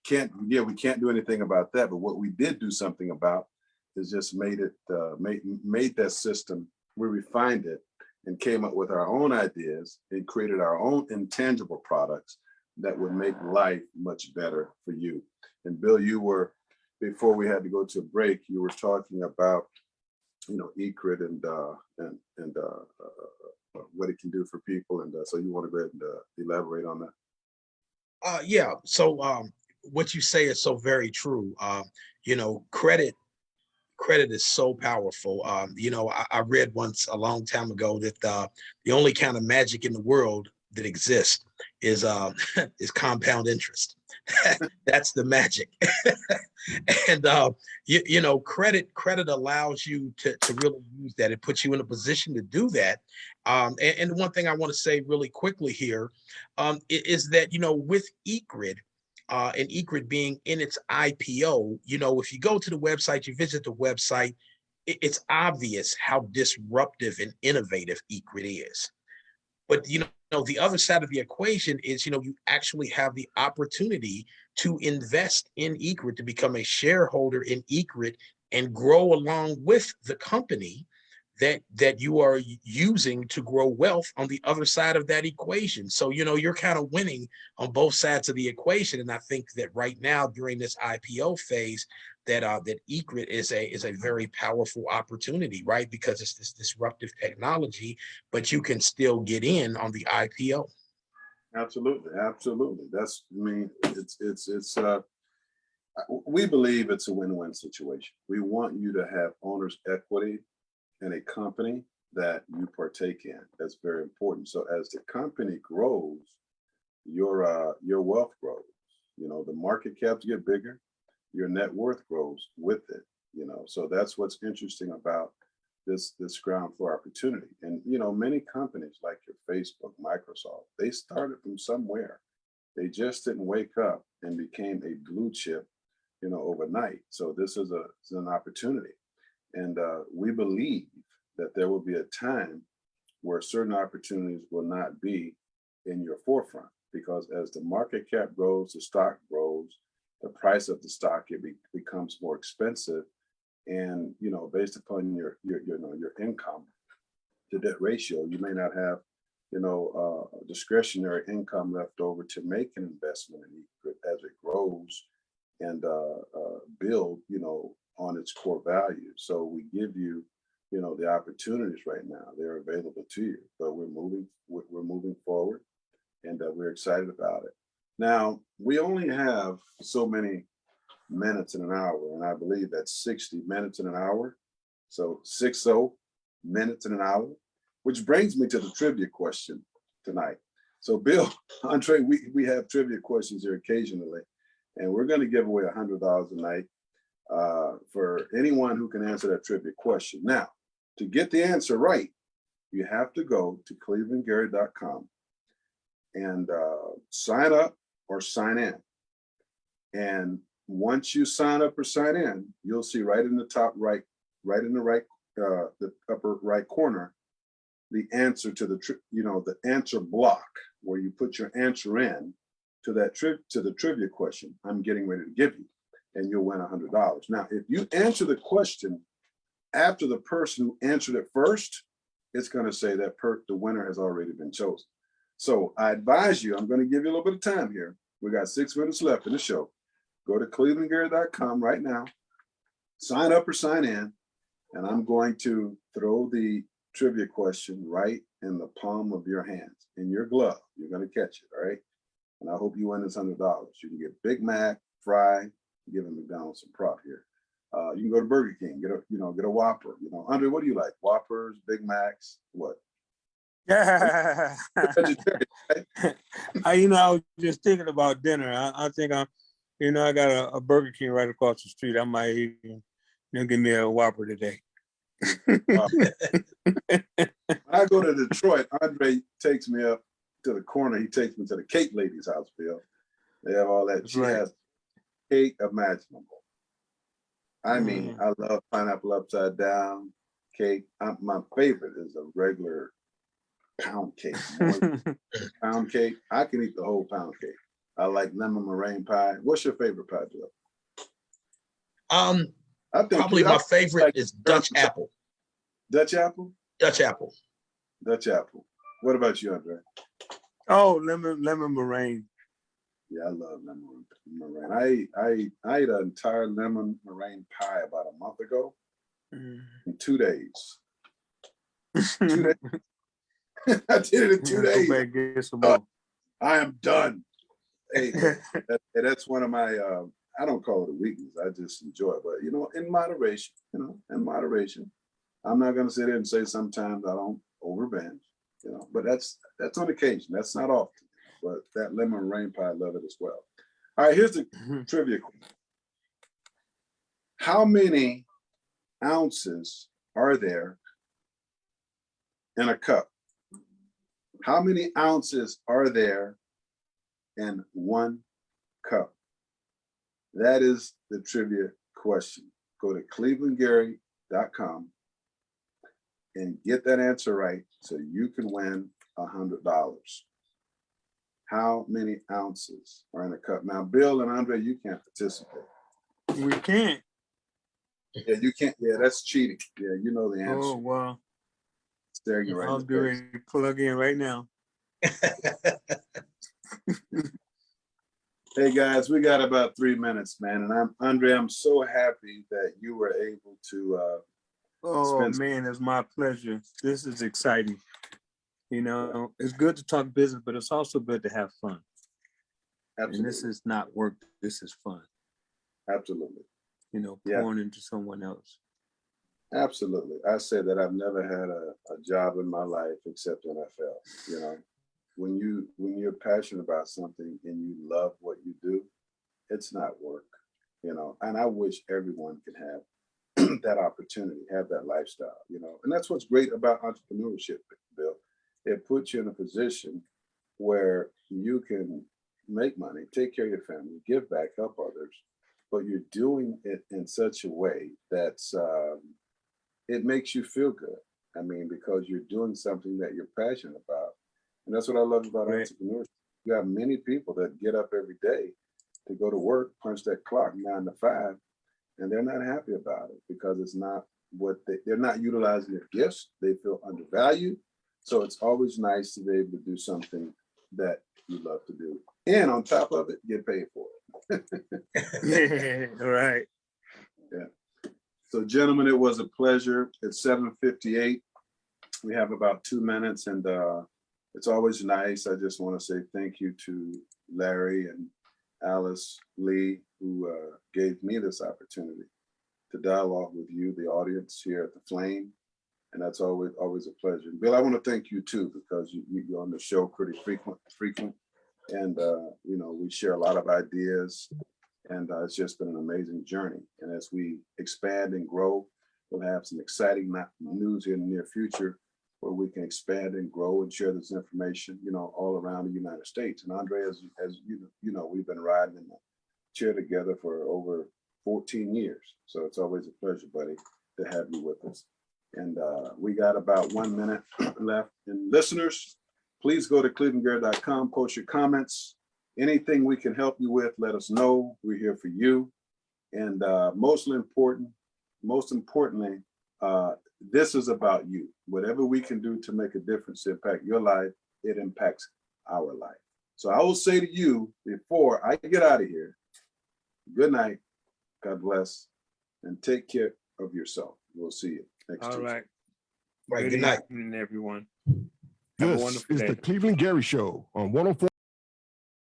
can't. Yeah, we can't do anything about that. But what we did do something about is just made that system. We refined it and came up with our own ideas and created our own intangible products that would make life much better for you. And Bill, you were, before we had to go to a break, you were talking about, eCred and what it can do for people. And so you want to go ahead and elaborate on that? Yeah. So what you say is so very true. Credit is so powerful. I read once a long time ago that the only kind of magic in the world that exists is compound interest. That's the magic. And credit allows you to really use that. It puts you in a position to do that. And one thing I want to say really quickly here is that with eCred, and eCred being in its IPO, if you go to the website, you visit the website, it's obvious how disruptive and innovative eCred is. But, the other side of the equation is, you actually have the opportunity to invest in eCred, to become a shareholder in eCred and grow along with the company that you are using to grow wealth on the other side of that equation. So, you're kind of winning on both sides of the equation. And I think that right now during this IPO phase, that eCred is a very powerful opportunity, right? Because it's this disruptive technology, but you can still get in on the IPO. Absolutely. We believe it's a win-win situation. We want you to have owner's equity in a company that you partake in. That's very important. So as the company grows, your wealth grows. The market caps get bigger, your net worth grows with it. So that's what's interesting about this ground floor opportunity. And many companies like your Facebook, Microsoft, they started from somewhere. They just didn't wake up and became a blue chip, overnight. So this is an opportunity. And we believe that there will be a time where certain opportunities will not be in your forefront, because as the market cap grows, the stock grows, the price of the stock, it becomes more expensive. And, based upon your income to debt ratio, you may not have, discretionary income left over to make an investment in eCred as it grows and build, on its core values. So we give you, the opportunities right now. They're available to you, but we're moving forward, and we're excited about it. Now, we only have so many minutes in an hour, and I believe that's 60 minutes in an hour. So 60 minutes in an hour, which brings me to the trivia question tonight. So Bill, Andre, we have trivia questions here occasionally, and we're going to give away $100 tonight for anyone who can answer that trivia question. Now, to get the answer right, you have to go to clevelandgary.com and sign up or sign in. And once you sign up or sign in, you'll see right in the top right, the upper right corner, the answer to the answer block where you put your answer in to the trivia question I'm getting ready to give you, and you'll win $100. Now, if you answer the question after the person who answered it first, it's going to say that the winner has already been chosen. So I advise you, I'm going to give you a little bit of time here. We got 6 minutes left in the show. Go to clevelandgary.com right now, sign up or sign in, and I'm going to throw the trivia question right in the palm of your hands, in your glove. You're going to catch it, all right? And I hope you win this $100. You can get Big Mac, fry, giving McDonald's some prop here. You can go to Burger King, get a Whopper. Andre, what do you like? Whoppers, Big Macs, what? Yeah. I was just thinking about dinner. I think I got a Burger King right across the street. I might even give me a Whopper today. When I go to Detroit, Andre takes me up to the corner. He takes me to the cake lady's house, Bill. They have all that. She has cake imaginable. I mean, I love pineapple upside down cake. My favorite is a regular pound cake. Pound cake. I can eat the whole pound cake. I like lemon meringue pie. What's your favorite pie, Bill? Probably my favorite is Dutch apple. Dutch apple? Dutch apple. Dutch apple. What about you, Andre? Oh, lemon meringue. Yeah, I love lemon meringue. I ate an entire lemon meringue pie about a month ago in 2 days. 2 days. I did it in 2 days. Go back, get some more. I am done. Hey, that's one of my, I don't call it a weakness. I just enjoy it. But, in moderation, in moderation. I'm not going to sit here and say sometimes I don't overbend, but that's on occasion. That's not often. But that lemon meringue pie, I love it as well. All right, here's the trivia question. How many ounces are there in a cup? How many ounces are there in one cup? That is the trivia question. Go to clevelandgary.com and get that answer right so you can win $100. How many ounces are in a cup? Now, Bill and Andre, you can't participate. We can't. Yeah, you can't. Yeah, that's cheating. Yeah, you know the answer. Oh, wow. Staring you right I'll in the be face. ready to plug in right now. Hey guys, we got about 3 minutes, man. And I'm so happy that you were able to Oh man, it's my pleasure. This is exciting. It's good to talk business, but it's also good to have fun. Absolutely. And this is not work, this is fun. Absolutely. Pouring into someone else. Absolutely. I say that I've never had a job in my life except NFL. When you're passionate about something and you love what you do, it's not work, and I wish everyone could have that opportunity, have that lifestyle, and that's what's great about entrepreneurship, Bill. It puts you in a position where you can make money, take care of your family, give back, help others, but you're doing it in such a way that's it makes you feel good. I mean, because you're doing something that you're passionate about. And that's what I love about entrepreneurship. You have many people that get up every day to go to work, punch that clock 9 to 5, and they're not happy about it because it's not what they're not utilizing their gifts. They feel undervalued. So it's always nice to be able to do something that you love to do. And on top of it, get paid for it. All right. So gentlemen, it was a pleasure. It's 7:58. We have about 2 minutes, and it's always nice. I just want to say thank you to Larry and Alice Lee, who gave me this opportunity to dialogue with you, the audience here at the Flame. And that's always a pleasure. Bill, I want to thank you too, because you're on the show pretty frequent. And, we share a lot of ideas, and it's just been an amazing journey. And as we expand and grow, we'll have some exciting news in the near future where we can expand and grow and share this information, all around the United States. And Andre, as we've been riding in the chair together for over 14 years. So it's always a pleasure, buddy, to have you with us. And we got about 1 minute left. And listeners, please go to clevelandgary.com, post your comments. Anything we can help you with, let us know. We're here for you. And most importantly, this is about you. Whatever we can do to make a difference, to impact your life, it impacts our life. So I will say to you before I get out of here, good night, God bless, and take care of yourself. We'll see you next All Tuesday. right. Right. Good night, everyone. Have a This wonderful is day. the Cleveland Gary Show on 104.